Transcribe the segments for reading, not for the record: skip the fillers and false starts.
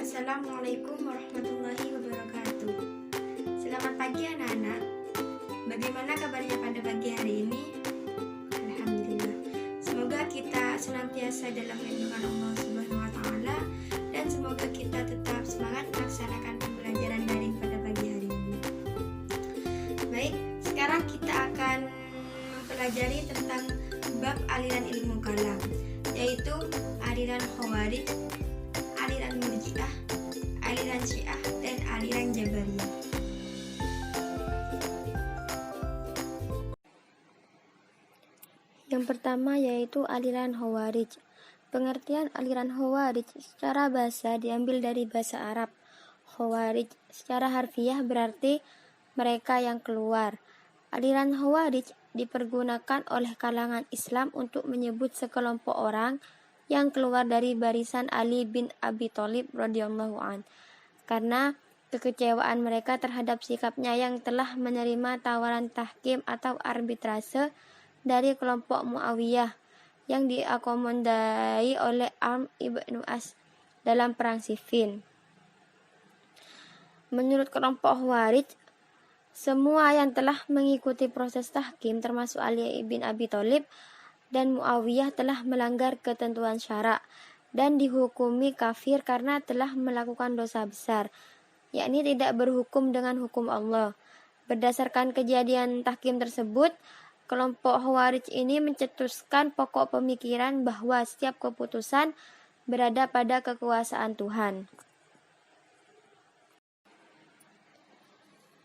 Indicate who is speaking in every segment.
Speaker 1: Assalamualaikum warahmatullahi wabarakatuh. Selamat pagi anak-anak. Bagaimana kabarnya pada pagi hari ini? Alhamdulillah. Semoga kita senantiasa dalam lindungan Allah Subhanahu wa taala dan semoga kita tetap semangat melaksanakan pembelajaran daring pada pagi hari ini. Baik, sekarang kita akan mempelajari tentang bab aliran ilmu kalam, yaitu aliran Khawarij, aliran Murji'ah, aliran Syiah, dan aliran Jabariyah.
Speaker 2: Yang pertama yaitu aliran Khawarij. Pengertian aliran Khawarij secara bahasa diambil dari bahasa Arab. Khawarij secara harfiah berarti mereka yang keluar. Aliran Khawarij dipergunakan oleh kalangan Islam untuk menyebut sekelompok orang yang keluar dari barisan Ali bin Abi Thalib radhiyallahu an, karena kekecewaan mereka terhadap sikapnya yang telah menerima tawaran tahkim atau arbitrase dari kelompok Muawiyah yang diakomodai oleh Amr ibn As dalam perang Siffin. Menurut kelompok Khawarij, semua yang telah mengikuti proses tahkim termasuk Ali bin Abi Thalib dan Muawiyah telah melanggar ketentuan syara dan dihukumi kafir karena telah melakukan dosa besar, yakni tidak berhukum dengan hukum Allah. Berdasarkan kejadian tahkim tersebut, kelompok Khawarij ini mencetuskan pokok pemikiran bahwa setiap keputusan berada pada kekuasaan Tuhan.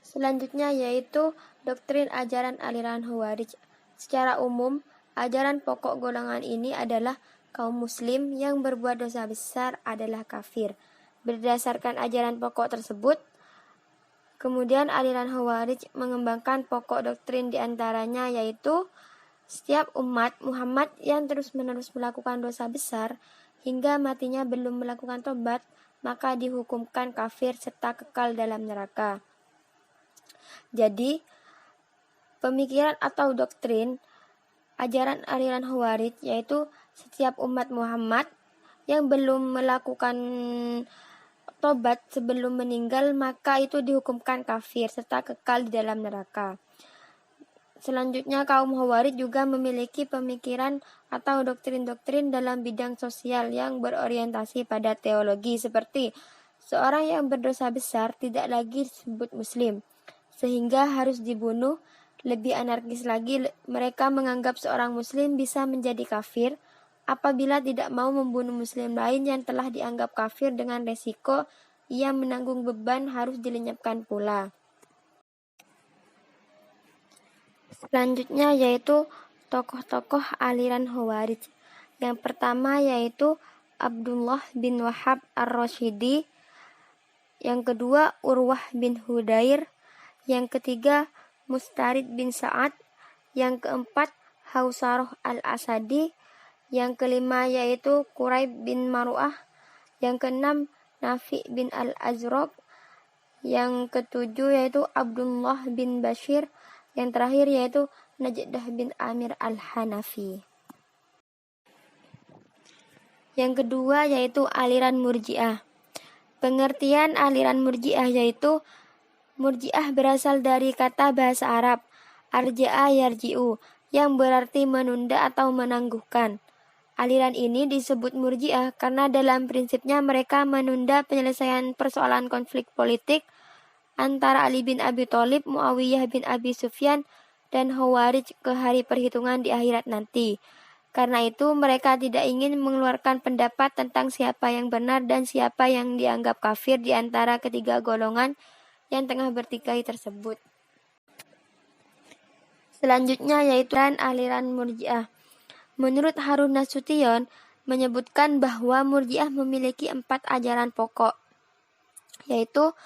Speaker 2: Selanjutnya yaitu doktrin ajaran aliran Khawarij. Secara umum, ajaran pokok golongan ini adalah kaum muslim yang berbuat dosa besar adalah kafir. Berdasarkan ajaran pokok tersebut, kemudian aliran Khawarij mengembangkan pokok doktrin diantaranya yaitu setiap umat Muhammad yang terus-menerus melakukan dosa besar hingga matinya belum melakukan tobat, maka dihukumkan kafir serta kekal dalam neraka. Jadi, pemikiran atau doktrin ajaran aliran Khawarij yaitu setiap umat Muhammad yang belum melakukan tobat sebelum meninggal, maka itu dihukumkan kafir serta kekal di dalam neraka. Selanjutnya, kaum Khawarij juga memiliki pemikiran atau doktrin-doktrin dalam bidang sosial yang berorientasi pada teologi, seperti seorang yang berdosa besar tidak lagi disebut muslim, sehingga harus dibunuh. Lebih anarkis lagi, mereka menganggap seorang muslim bisa menjadi kafir apabila tidak mau membunuh muslim lain yang telah dianggap kafir dengan resiko ia menanggung beban harus dilenyapkan pula. Selanjutnya yaitu tokoh-tokoh aliran Khawarij. Yang pertama yaitu Abdullah bin Wahab ar-Rasyidi, yang kedua Urwah bin Hudair, yang ketiga Mustarid bin Sa'ad, yang keempat Hausarah al-Asadi, yang kelima yaitu Quraib bin Maru'ah, yang keenam Nafi bin al-Azraq, yang ketujuh yaitu Abdullah bin Bashir, yang terakhir yaitu Najdah bin Amir al-Hanafi. Yang kedua yaitu aliran Murji'ah. Pengertian aliran Murji'ah yaitu Murji'ah berasal dari kata bahasa Arab arja'a yarji'u, yang berarti menunda atau menangguhkan. Aliran ini disebut Murji'ah karena dalam prinsipnya mereka menunda penyelesaian persoalan konflik politik antara Ali bin Abi Thalib, Muawiyah bin Abi Sufyan, dan Khawarij ke hari perhitungan di akhirat nanti. Karena itu mereka tidak ingin mengeluarkan pendapat tentang siapa yang benar dan siapa yang dianggap kafir di antara ketiga golongan yang tengah bertikai tersebut. Selanjutnya yaitu aliran Murji'ah. Menurut Harun Nasution menyebutkan bahwa Murji'ah memiliki 4 ajaran pokok, yaitu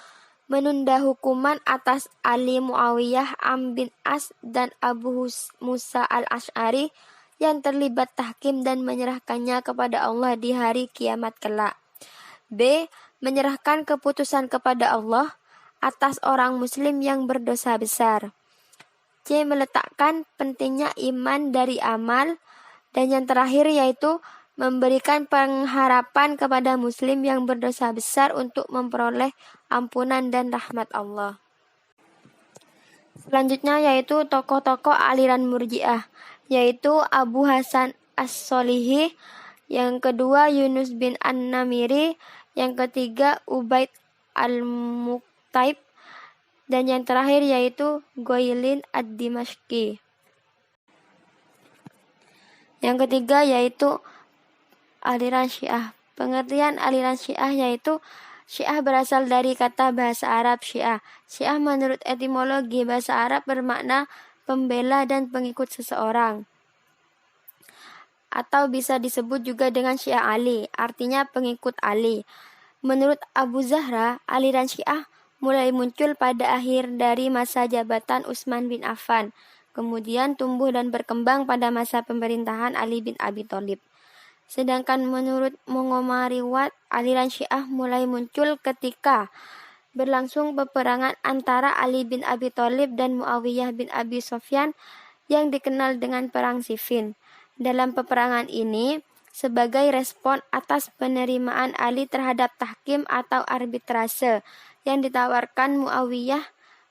Speaker 2: menunda hukuman atas Ali, Muawiyah, Amr bin As, dan Abu Musa al-Asy'ari yang terlibat tahkim dan menyerahkannya kepada Allah di hari kiamat kelak. B. Menyerahkan keputusan kepada Allah atas orang muslim yang berdosa besar. C. Meletakkan pentingnya iman dari amal. Dan yang terakhir yaitu memberikan pengharapan kepada muslim yang berdosa besar untuk memperoleh ampunan dan rahmat Allah. Selanjutnya yaitu tokoh-tokoh aliran Murji'ah, yaitu Abu Hasan As-Solihi, yang kedua Yunus bin An-Namiri, yang ketiga Ubaid Al-Muqtaib, dan yang terakhir yaitu Ghailin Ad-Dimashqi. Yang ketiga yaitu aliran Syiah. Pengertian aliran Syiah yaitu Syiah berasal dari kata bahasa Arab Syiah. Syiah menurut etimologi bahasa Arab bermakna pembela dan pengikut seseorang. Atau bisa disebut juga dengan Syiah Ali, artinya pengikut Ali. Menurut Abu Zahra, aliran Syiah mulai muncul pada akhir dari masa jabatan Utsman bin Affan, kemudian tumbuh dan berkembang pada masa pemerintahan Ali bin Abi Thalib. Sedangkan menurut Muhammad, aliran Syiah mulai muncul ketika berlangsung peperangan antara Ali bin Abi Thalib dan Muawiyah bin Abi Sufyan yang dikenal dengan Perang Siffin. Dalam peperangan ini, sebagai respon atas penerimaan Ali terhadap tahkim atau arbitrase yang ditawarkan Muawiyah,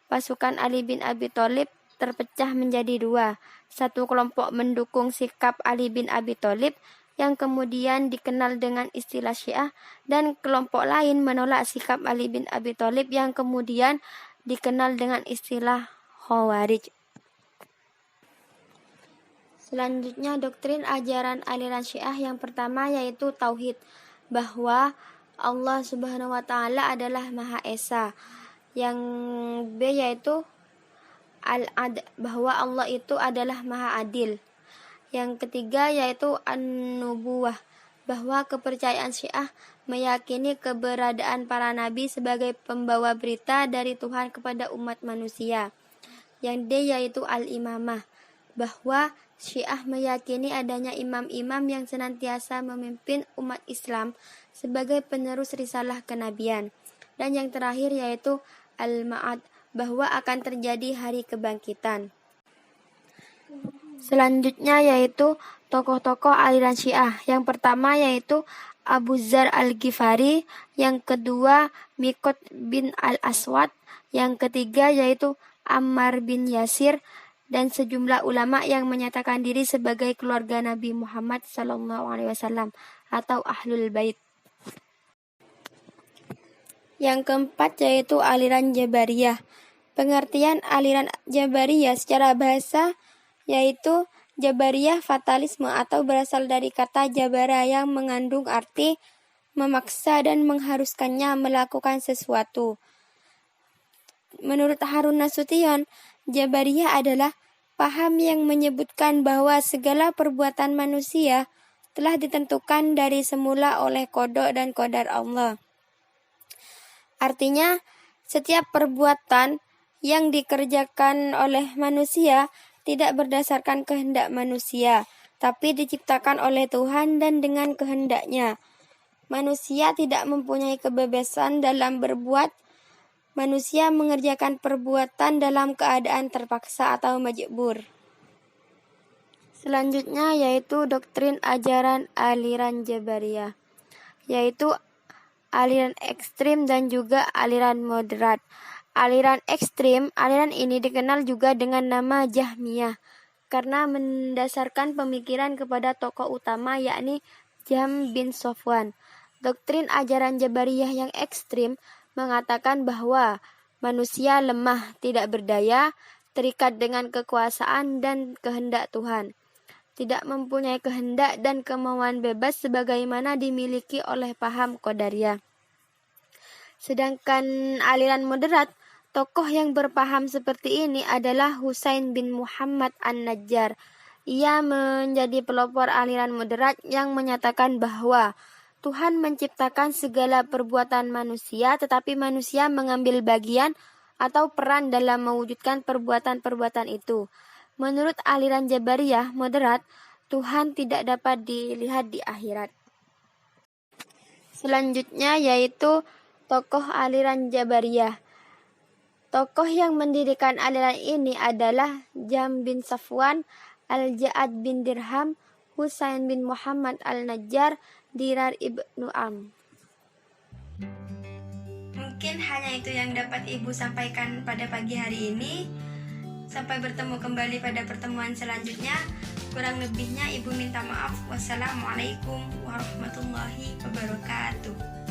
Speaker 2: pasukan Ali bin Abi Thalib terpecah menjadi dua. Satu kelompok mendukung sikap Ali bin Abi Thalib yang kemudian dikenal dengan istilah Syiah, dan kelompok lain menolak sikap Ali bin Abi Thalib yang kemudian dikenal dengan istilah Khawarij. Selanjutnya doktrin ajaran aliran Syiah yang pertama yaitu tauhid, bahwa Allah Subhanahu wa taala adalah Maha Esa. Yang B yaitu al-adl, bahwa Allah itu adalah Maha Adil. Yang ketiga yaitu an-nubuwah, bahwa kepercayaan Syiah meyakini keberadaan para nabi sebagai pembawa berita dari Tuhan kepada umat manusia. Yang D yaitu al-imamah, bahwa Syiah meyakini adanya imam-imam yang senantiasa memimpin umat Islam sebagai penerus risalah kenabian. Dan yang terakhir yaitu al-ma'ad, bahwa akan terjadi hari kebangkitan. Selanjutnya yaitu tokoh-tokoh aliran Syiah. Yang pertama yaitu Abu Dzar Al-Ghifari, yang kedua Miqdad bin Al-Aswad, yang ketiga yaitu Ammar bin Yasir, dan sejumlah ulama yang menyatakan diri sebagai keluarga Nabi Muhammad SAW atau Ahlul Bait. Yang keempat yaitu aliran Jabariyah. Pengertian aliran Jabariyah secara bahasa yaitu Jabariyah fatalisme atau berasal dari kata jabara yang mengandung arti memaksa dan mengharuskannya melakukan sesuatu. Menurut Harun Nasution, Jabariyah adalah paham yang menyebutkan bahwa segala perbuatan manusia telah ditentukan dari semula oleh qada dan qadar Allah. Artinya, setiap perbuatan yang dikerjakan oleh manusia tidak berdasarkan kehendak manusia, tapi diciptakan oleh Tuhan dan dengan kehendaknya. Manusia tidak mempunyai kebebasan dalam berbuat. Manusia mengerjakan perbuatan dalam keadaan terpaksa atau majbur. Selanjutnya yaitu doktrin ajaran aliran Jabariyah, yaitu aliran ekstrim dan juga aliran moderat. Aliran ekstrim, aliran ini dikenal juga dengan nama Jahmiyah karena mendasarkan pemikiran kepada tokoh utama yakni Jahm bin Safwan. Doktrin ajaran Jabariyah yang ekstrim mengatakan bahwa manusia lemah, tidak berdaya, terikat dengan kekuasaan dan kehendak Tuhan, tidak mempunyai kehendak dan kemauan bebas sebagaimana dimiliki oleh paham Qadariyah. Sedangkan aliran moderat, tokoh yang berpaham seperti ini adalah Husain bin Muhammad An-Najjar. Ia menjadi pelopor aliran moderat yang menyatakan bahwa Tuhan menciptakan segala perbuatan manusia, tetapi manusia mengambil bagian atau peran dalam mewujudkan perbuatan-perbuatan itu. Menurut aliran Jabariyah moderat, Tuhan tidak dapat dilihat di akhirat. Selanjutnya yaitu tokoh aliran Jabariyah. Tokoh yang mendirikan aliran ini adalah Jahm bin Safwan, Al-Ja'ad bin Dirham, Husain bin Muhammad al-Najjar, Dirar ibnu Am.
Speaker 1: Mungkin hanya itu yang dapat Ibu sampaikan pada pagi hari ini. Sampai bertemu kembali pada pertemuan selanjutnya. Kurang lebihnya Ibu minta maaf. Wassalamualaikum warahmatullahi wabarakatuh.